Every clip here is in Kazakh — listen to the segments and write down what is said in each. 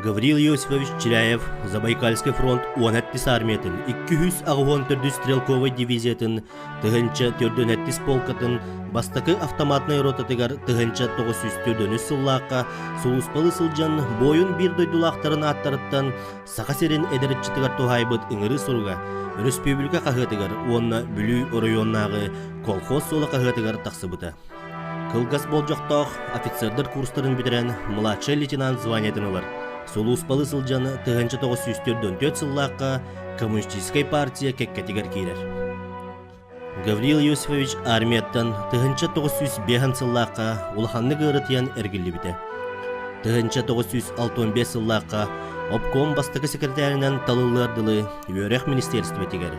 Гавриил Иосифович Чиряев Забайкальский фронт 17 армиятын 214 стрелковый дивизиятын тыгынча 4 полкатын бастакы автоматный ротатыгар тыгынча 904 сыллааққа сулуспалы сылжан бойын бир дойдулақтарын аттарыттан сақасерин эдеритчитыгар тухайбыт ыңыры суруга республика қағытыгар онна бүлүй районнағы колхоз солы қағытыгар тақсыбыта. Кылгас болжоқтоқ офицердер курстарын бітірен младший лейтенант званиятынылар. Сулуспалы сылжан тыгынча 904 сыллааққа коммунистической партия кеккетигер кейлер. Гавриил Иосифович армияттан тыгынча 905 сыллааққа улаханны гырытыян эргилли бите. Тыгынча 965 сыллааққа обком бастакы секретарынан талылардылы Үйөрек министерство тигер.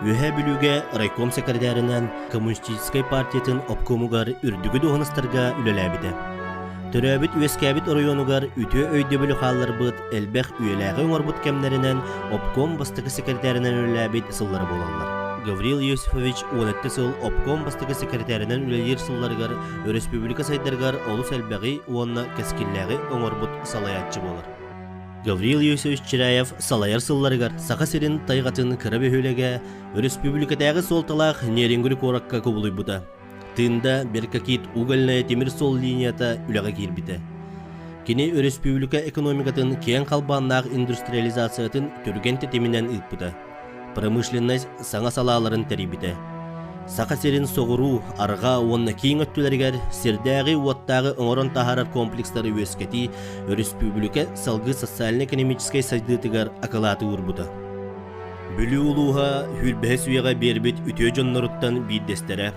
Үйе бүлүге райком секретарынан коммунистической партиятын обкомугар үрдүгү доғыныстарға үлеләбіде. Төрәбіт үескәбіт районугар үтө өйді бүлі қаллар бұд әлбәқ үйеләғі оңырбұт кәмнерінен обком бастакы секретарынан үлеләбіт сыллары болалар. Гавриил Иосифович 17 сыл обком бастакы секретарынан үлелер сылларығар республика сайдарғар олыс әлбәғи онна кәскілләғі оңырбұт салаятчы болар. Гавриил Иосифович Чиряев салайар сылларығар сақа серин тайғатын кірабе хөлеге республикадағы солталақ неренгүлі коракка көбілуй бұда. Тында беркакит угольная темир сол линията үләға кирбите. Кене республика экономикатын кен қалбаннақ индустриализациятын түрген тетемінен ұйппыда. Промышленность саңа салаларын тәрибите. Сақа серин соғыру, арға онна кейін өттілергер сердәғі уаттағы оңырын тахарар комплекстары өскети республика салғы социально-экономической сайдытыгар акалаты урбута. Бүлі улуға хүлбәе суяға бербет үтө жонноруттан биддестері.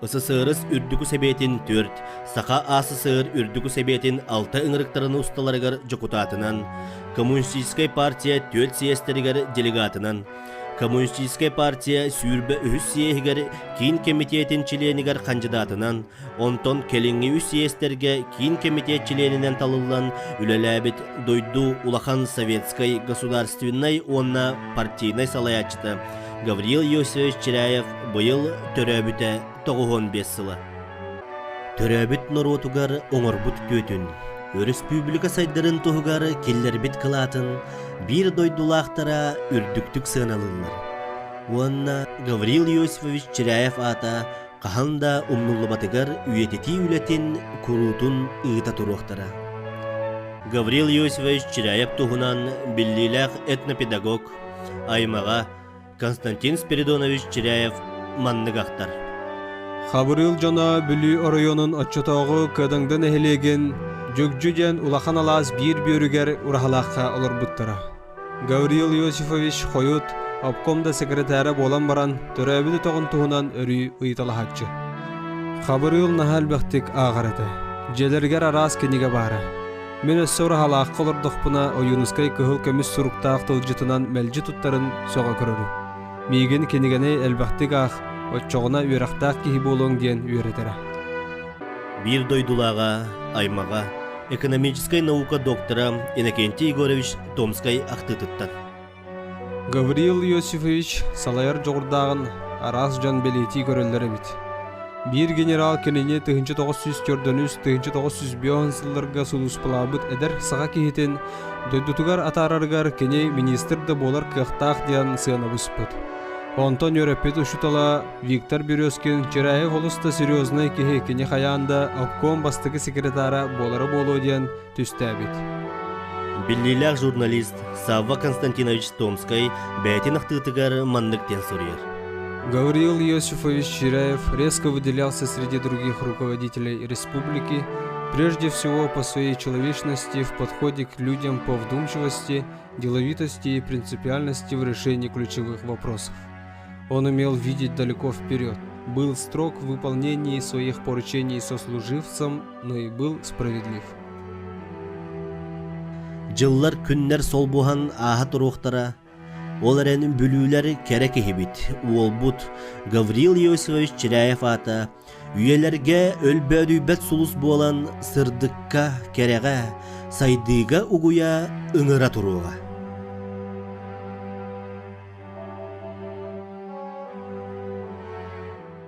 Ысы сығырыс үрдіку себетін 4, сақа асы сығыр үрдіку себетін 6 ыңырықтарыны ұсталарығар жокутатынан, Коммунистическая партия 4 съестерігер делегатынан, Коммунистическая партия сүйірбі үхіс сиехігер кейін комитетін членігер кандидатынан, онтон келіңі үс съестерге кейін комитет членінен талылан үлеләбет дойду улахан советской государственной онна партийной салаячыты. Гавриил Иосифович Чиряев быйыл төрөбүтэ 95 сылы. Төрөбүт норотугар оңорбут көтүн. Республика сайдарын тугар келлербит кылатын бир дойдулақтара үрдүктүк сыналылар. Уанна Гавриил Иосифович Чиряев ата каханда умнуллабатыгар үйетети үлетин курутун ыыта туруқтара. Гавриил Иосифович Чиряев тугунан биллилах этнопедагог аймага Константин Спиридонович Чиряев манныгақтар. Хабырыл жана бүлі районун отчетоғы кыдыңдын эхилеген жүгжүден улахан алас бир бөрігер урахалаққа олар бұттыра. Гавриил Иосифович Хойут обкомда секретары болан баран төрәбіді тоғын туғынан өрі ұйталахатчы. Хабырыл нахал бәқтік ағараты. Желергер арас кенеге бары. Мен өссі урахалаққа олар доқпына ойыныскай көхіл көміс сұруқтақ тылжытынан мәлжі тұттарын соға көрірі. Мейген кенегені әлбәқтік ақ, отчоғына үйрақтақ кейі болуң ден үйретері. Бир дойдулаға, аймаға, экономической наука доктора Иннокентий Егорович Томской ақтытыттан. Гавриил Иосифович салайар жоғырдағын арас жан белети көрілері бит. Бир генерал кенене 1904-1905 сылларға сулуспылабыт әдір саға кейтен дойдутугар атараргар кене министрді болар кықтақ диян сыяна бұспыт. Онтон өрепет ұшытала Виктор Березкин Чиряев олыста серьезный кеге кене хаянда обком бастығы секретара болары болу диян түстәбіт. Биллилях журналист Савва Константинович Томской бәйтін ақтытыгар манныктен сұрер. Гавриил Иосифович Чиряев резко выделялся среди других руководителей республики, прежде всего по своей человечности в подходе к людям, по вдумчивости, деловитости и принципиальности в решении ключевых вопросов. Он умел видеть далеко вперед, был строг в выполнении своих поручений сослуживцам, но и был справедлив. Жыллар күннер сол бухан аға тұруқтара, оларын бүлүүлер керек ехибит, уолбут Гавриил Иосифович Чиряев ата, үйелерге өлбөдүйбет сулус болан сырдыкка кереге, сайдыга угуя ыңыра туруға.